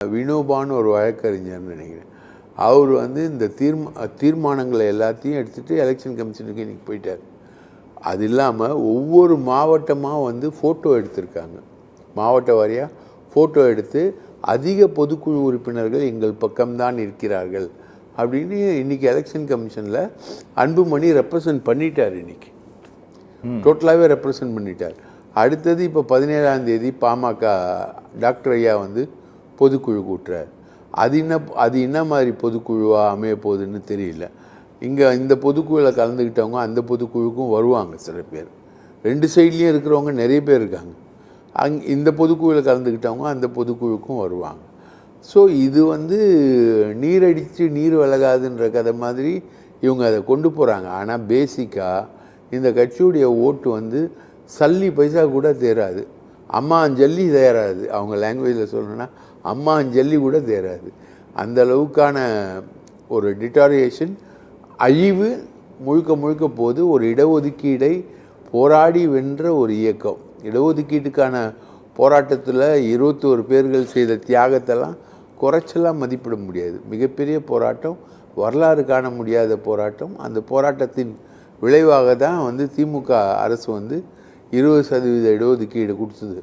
வினோபான்னு ஒரு வழக்கறிஞர்னு நினைக்கிறேன். அவர் வந்து இந்த தீர்மானங்களை எல்லாத்தையும் எடுத்துகிட்டு எலெக்ஷன் கமிஷனுக்கு இன்றைக்கி போயிட்டார். அது இல்லாமல் ஒவ்வொரு மாவட்டமாக வந்து ஃபோட்டோ எடுத்திருக்காங்க. மாவட்ட வாரியாக ஃபோட்டோ எடுத்து அதிக பொதுக்குழு உறுப்பினர்கள் எங்கள் பக்கம்தான் இருக்கிறார்கள் அப்படின்னு இன்றைக்கி எலெக்ஷன் கமிஷனில் அன்புமணி ரெப்ரசன்ட் பண்ணிட்டார். இன்றைக்கி டோட்டலாகவே ரெப்ரசன்ட் பண்ணிட்டார். அடுத்தது இப்போ 17ஆம் தேதி பாமக டாக்டர் ஐயா வந்து பொதுக்குழு கூட்டுறார். அது என்ன மாதிரி பொதுக்குழுவாக அமைய போகுதுன்னு தெரியல. இங்கே இந்த பொதுக்குழுவில் கலந்துக்கிட்டவங்க அந்த பொதுக்குழுக்கும் வருவாங்க. சில பேர் 2 சைட்லேயும் இருக்கிறவங்க நிறைய பேர் இருக்காங்க. இந்த பொதுக்குழுவில் கலந்துக்கிட்டவங்க அந்த பொதுக்குழுக்கும் வருவாங்க. ஸோ இது வந்து நீரடித்து நீர் விலகாதுன்ற கதை மாதிரி இவங்க அதை கொண்டு போகிறாங்க. ஆனால் பேசிக்காக இந்த கட்சியுடைய ஓட்டு வந்து சல்லி பைசா கூட தேராது. அம்மா அஞ்சல்லி தேராது. அவங்க லாங்குவேஜில் சொல்லணுன்னா அம்மா அஞ்சல்லி கூட தேராது. அந்த அளவுக்கான ஒரு டிட்டாரியேஷன், அழிவு முழுக்க முழுக்க போது. ஒரு இடஒதுக்கீடை போராடி வென்ற ஒரு இயக்கம். இடஒதுக்கீட்டுக்கான போராட்டத்தில் 21 பேர்கள் செய்த தியாகத்தெல்லாம் குறைச்செல்லாம் மதிப்பிட முடியாது. மிகப்பெரிய போராட்டம், வரலாறு காண முடியாத போராட்டம். அந்த போராட்டத்தின் விளைவாக தான் வந்து திமுக அரசு வந்து 20% இடஒதுக்கீடு கொடுத்தது.